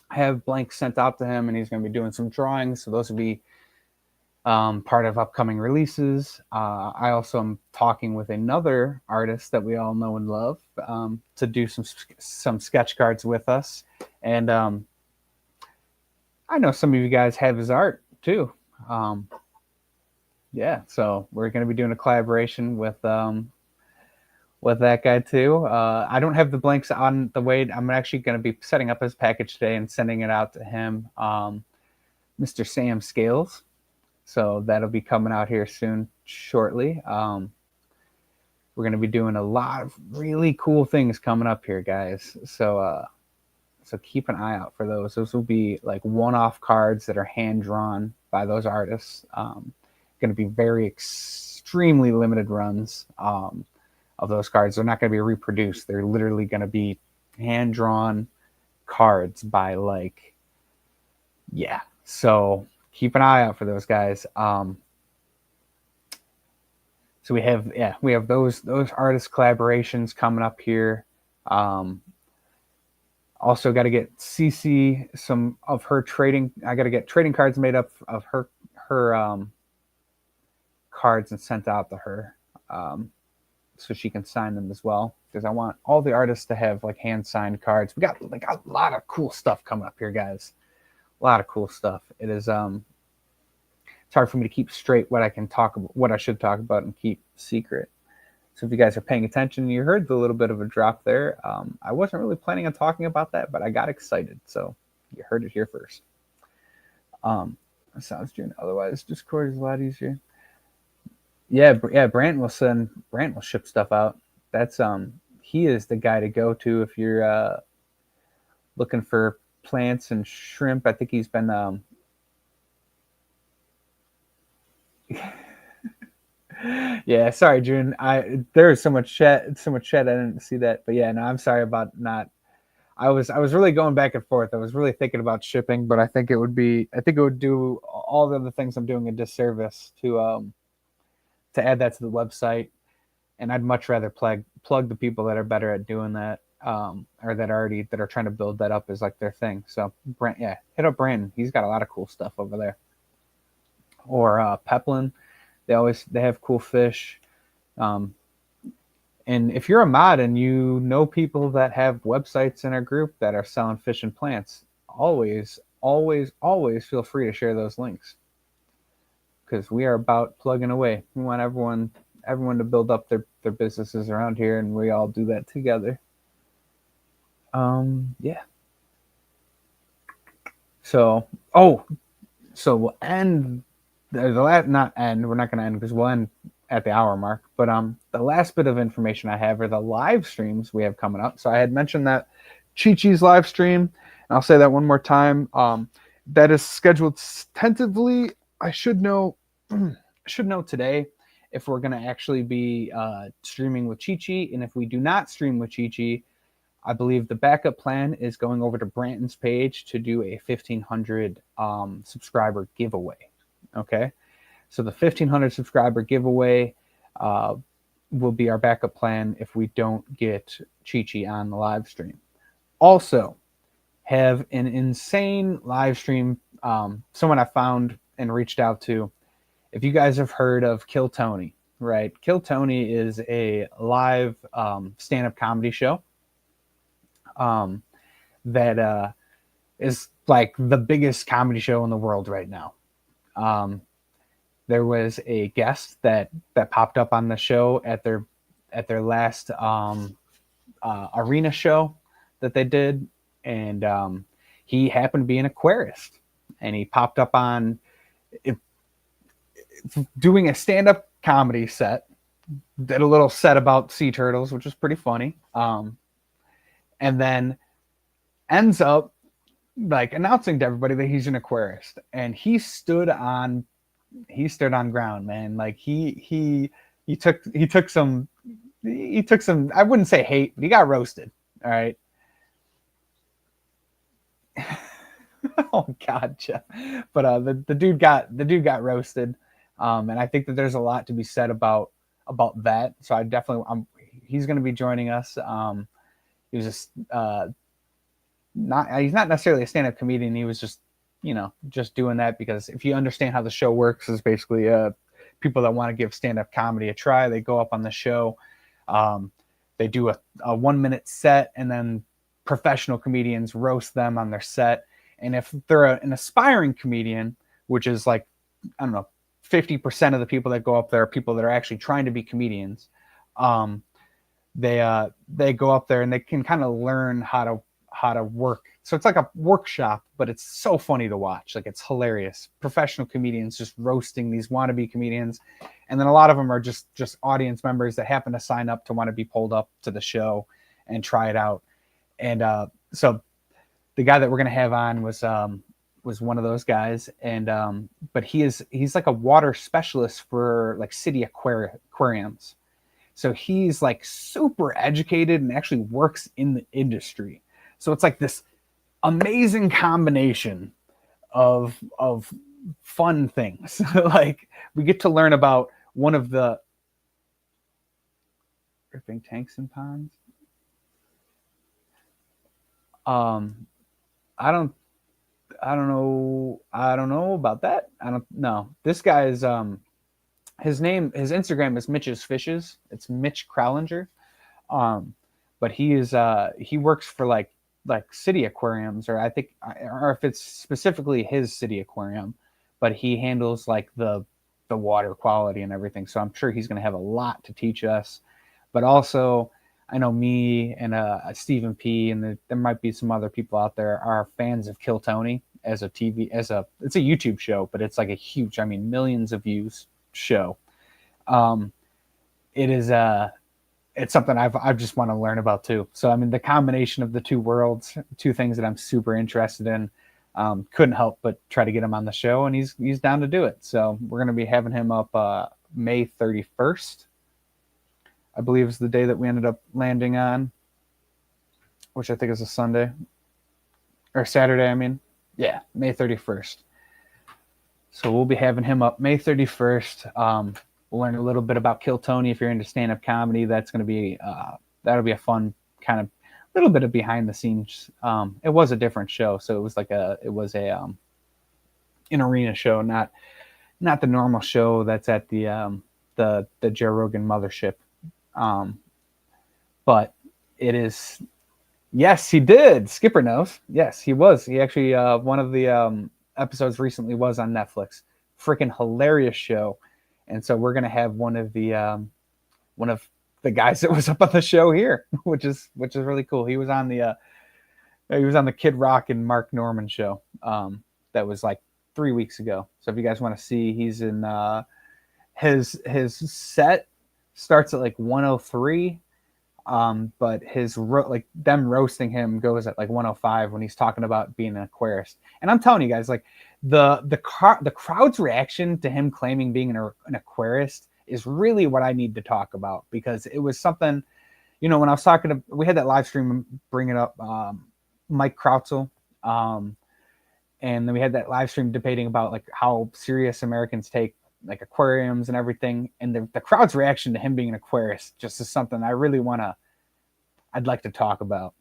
A: have blanks sent out to him, and he's going to be doing some drawings. So those will be part of upcoming releases. I also am talking with another artist that we all know and love to do some sketch cards with us, and I know some of you guys have his art too. Um, yeah, so we're going to be doing a collaboration with that guy too. I don't have the blanks on the way. I'm actually going to be setting up his package today and sending it out to him, Mr. Sam Scales. So that'll be coming out here soon, shortly. We're going to be doing a lot of really cool things coming up here, guys. So So keep an eye out for those. Those will be like one-off cards that are hand drawn by those artists. Going to be very extremely limited runs of those cards. They're not going to be reproduced. They're literally going to be hand drawn cards by like, yeah. So keep an eye out for those guys. So we have those artist collaborations coming up here. Also got to get CC some of her trading. I got to get trading cards made up of her cards and sent out to her, so she can sign them as well. Because I want all the artists to have like hand signed cards. We got like a lot of cool stuff coming up here, guys. A lot of cool stuff. It is it's hard for me to keep straight what I can talk about, what I should talk about, and keep secret. So if you guys are paying attention, you heard the little bit of a drop there. I wasn't really planning on talking about that, but I got excited. So you heard it here first. Sounds good. Otherwise, Discord is a lot easier. Yeah. Brant will ship stuff out. That's he is the guy to go to if you're looking for plants and shrimp. I think he's been yeah, sorry, June. There was so much chat. I didn't see that, but yeah, no, I'm sorry about not. I was really going back and forth. I was really thinking about shipping, but I think it would do all the other things I'm doing a disservice to add that to the website, and I'd much rather plug the people that are better at doing that, or that are trying to build that up as like their thing. So Brent, yeah, hit up Brandon. He's got a lot of cool stuff over there. Or Peplin. They have cool fish. And if you're a mod and you know people that have websites in our group that are selling fish and plants, always feel free to share those links, because we are about plugging away. We want everyone to build up their businesses around here, and we all do that together. Yeah. So we'll end the last, not end. We're not going to end because we'll end at the hour mark. But the last bit of information I have are the live streams we have coming up. So I had mentioned that Chi-Chi's live stream, and I'll say that one more time. That is scheduled tentatively. I should know today if we're going to actually be streaming with Chi-Chi, and if we do not stream with Chi-Chi, I believe the backup plan is going over to Branton's page to do a 1,500 subscriber giveaway. Okay, so the 1,500 subscriber giveaway will be our backup plan if we don't get Chi-Chi on the live stream. Also, have an insane live stream. Someone I found and reached out to. If you guys have heard of Kill Tony, right? Kill Tony is a live stand-up comedy show that is like the biggest comedy show in the world right now. There was a guest that popped up on the show at their last arena show that they did, and he happened to be an aquarist, and he popped up on doing a stand-up comedy set, did a little set about sea turtles, which was pretty funny, and then ends up like announcing to everybody that he's an aquarist, and he stood on ground, man. Like he took some, I wouldn't say hate, but he got roasted. All right. Oh God, Jeff. But the dude got roasted, and I think that there's a lot to be said about that. So I definitely, he's going to be joining us. He was just he's not necessarily a stand-up comedian. He was just doing that because if you understand how the show works, is basically people that want to give stand-up comedy a try, they go up on the show, they do a 1-minute set, and then professional comedians roast them on their set. And if they're an aspiring comedian, which is like, I don't know, 50% of the people that go up there are people that are actually trying to be comedians, they go up there and they can kind of learn how to work. So it's like a workshop, but it's so funny to watch. Like, it's hilarious. Professional comedians just roasting these wannabe comedians. And then a lot of them are just audience members that happen to sign up to want to be pulled up to the show and try it out. And so the guy that we're gonna have on was one of those guys, and but he's like a water specialist for like city aquariums. So he's like super educated and actually works in the industry. So it's like this amazing combination of fun things. Like we get to learn about one of the ripping tanks and ponds. Um, I don't I don't know about that. I don't know. This guy is his Instagram is Mitch's Fishes. It's Mitch Crowlinger. Um, but he works for like city aquariums, or I think, or if it's specifically his city aquarium, but he handles like the water quality and everything. So I'm sure he's going to have a lot to teach us. But also, I know me and Stephen P. and there might be some other people out there are fans of Kill Tony as a TV it's a YouTube show, but it's like a huge, I mean, millions of views show. Um, it is it's something I've just want to learn about too. So I mean, the combination of the two worlds, two things that I'm super interested in, couldn't help but try to get him on the show, and he's down to do it. So we're gonna be having him up May 31st, I believe is the day that we ended up landing on, which I think is a Sunday or Saturday. I mean, yeah, May 31st. So we'll be having him up May 31st. We'll learn a little bit about Kill Tony. If you're into stand-up comedy, that's going to be that'll be a fun kind of little bit of behind the scenes. It was a different show, so it was like an arena show, not the normal show that's at the Joe Rogan mothership. But it is. Yes, he did. Skipper knows. Yes, he was. He actually one of the episodes recently was on Netflix. Freaking hilarious show. And so we're gonna have one of the guys that was up on the show here, which is really cool. He was on the Kid Rock and Mark Norman show. That was like 3 weeks ago. So if you guys want to see, he's in his set starts at like 103. But like them roasting him goes at like 105 when he's talking about being an aquarist. And I'm telling you guys, like the crowd's reaction to him claiming being an aquarist is really what I need to talk about, because it was something, when I was talking to, we had that live stream bringing up Mike Krautzel, and then we had that live stream debating about like how serious Americans take like aquariums and everything, and the crowd's reaction to him being an aquarist just is something I'd like to talk about.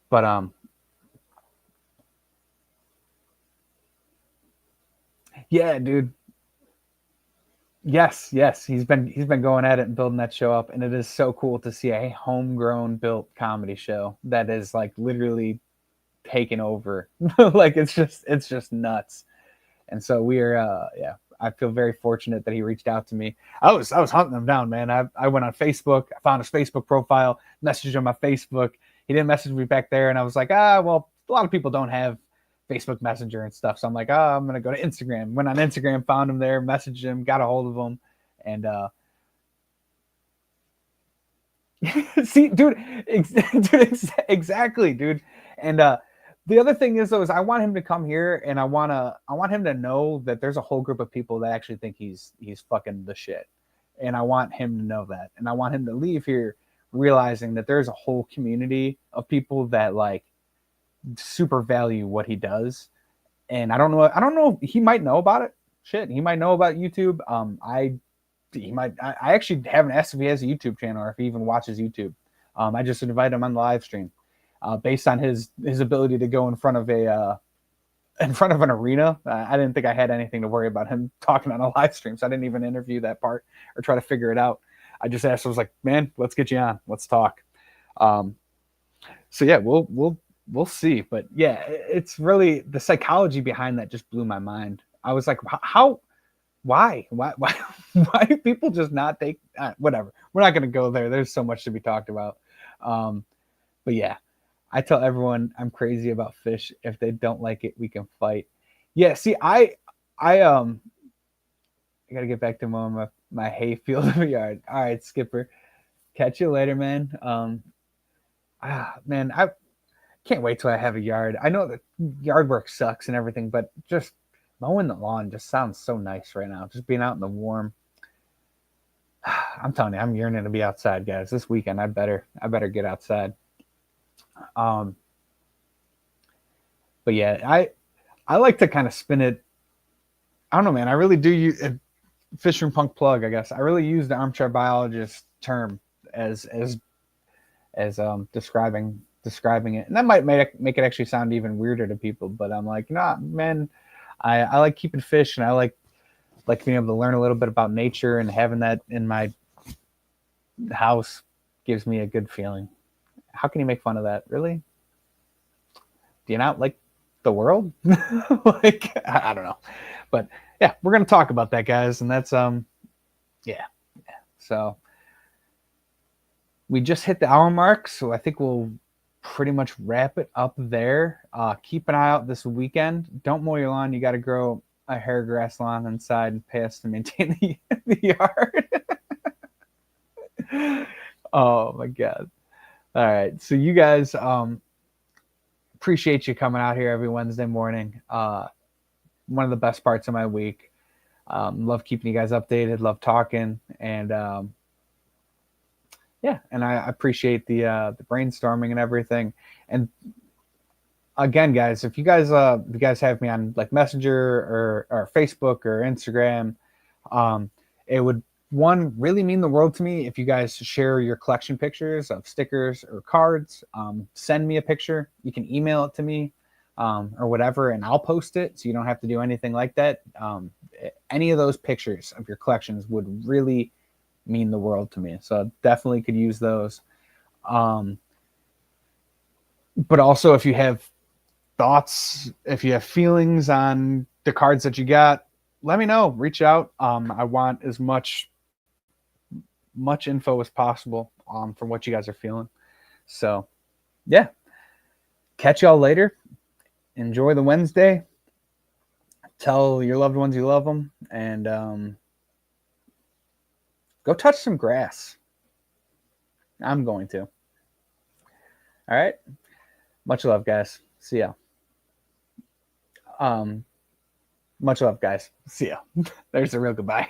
A: But yeah, dude. Yes, he's been going at it and building that show up, and it is so cool to see a homegrown built comedy show that is like literally taken over. Like it's just nuts. And so we're yeah, I feel very fortunate that he reached out to me. I was hunting him down, man. I went on Facebook, I found his Facebook profile, messaged him on Facebook. He didn't message me back there, and I was like, well, a lot of people don't have Facebook Messenger and stuff. So I'm like, I'm gonna go to Instagram. Went on Instagram, found him there, messaged him, got a hold of him, and see, dude, exactly, dude. And the other thing is, though, is I want him to come here, and I want him to know that there's a whole group of people that actually think he's fucking the shit, and I want him to know that, and I want him to leave here realizing that there's a whole community of people that like super value what he does. And I don't know, he might know about it. Shit, he might know about YouTube. I actually haven't asked if he has a YouTube channel or if he even watches YouTube. I just invited him on the live stream, based on his ability to go in front of an arena. I didn't think I had anything to worry about him talking on a live stream, so I didn't even interview that part or try to figure it out. I just asked. I was like, man, let's get you on. Let's talk. So yeah, we'll see. But yeah, it's really the psychology behind that just blew my mind. I was like, why why do people just not take whatever? We're not going to go there. There's so much to be talked about. But yeah, I tell everyone I'm crazy about fish. If they don't like it, we can fight. Yeah, see, I gotta get back to my hay field of a yard. All right, Skipper, catch you later, man. Man, I can't wait till I have a yard. I know that yard work sucks and everything, but just mowing the lawn just sounds so nice right now. Just being out in the warm. I'm telling you, I'm yearning to be outside, guys. This weekend, I better get outside. Um, but yeah, I like to kind of spin it. I don't know, man. I really do use Fisher and Punk plug. I guess I really use the armchair biologist term as describing it, and that might make it actually sound even weirder to people. But I'm like, nah, man. I like keeping fish, and I like being able to learn a little bit about nature, and having that in my house gives me a good feeling. How can you make fun of that? Really? Do you not like the world? Like, I don't know. But yeah, we're gonna talk about that, guys, and that's yeah. So we just hit the hour mark, so I think we'll pretty much wrap it up there. Keep an eye out this weekend. Don't mow your lawn. You got to grow a hair grass lawn inside and pay us to maintain the yard. Oh my god! All right, so you guys, appreciate you coming out here every Wednesday morning. One of the best parts of my week. Love keeping you guys updated. Love talking, and yeah, and I appreciate the brainstorming and everything. And again, guys, if you guys have me on like Messenger or Facebook or Instagram, it would one really mean the world to me if you guys share your collection pictures of stickers or cards. Send me a picture. You can email it to me, or whatever, and I'll post it, so you don't have to do anything like that. Any of those pictures of your collections would really mean the world to me. So definitely could use those. But also, if you have thoughts, if you have feelings on the cards that you got, let me know. Reach out. I want as much info as possible from what you guys are feeling. So yeah, catch y'all later. Enjoy the Wednesday. Tell your loved ones you love them, and go touch some grass. I'm going to. All right. Much love, guys. See ya. Much love, guys. See ya. There's a real goodbye.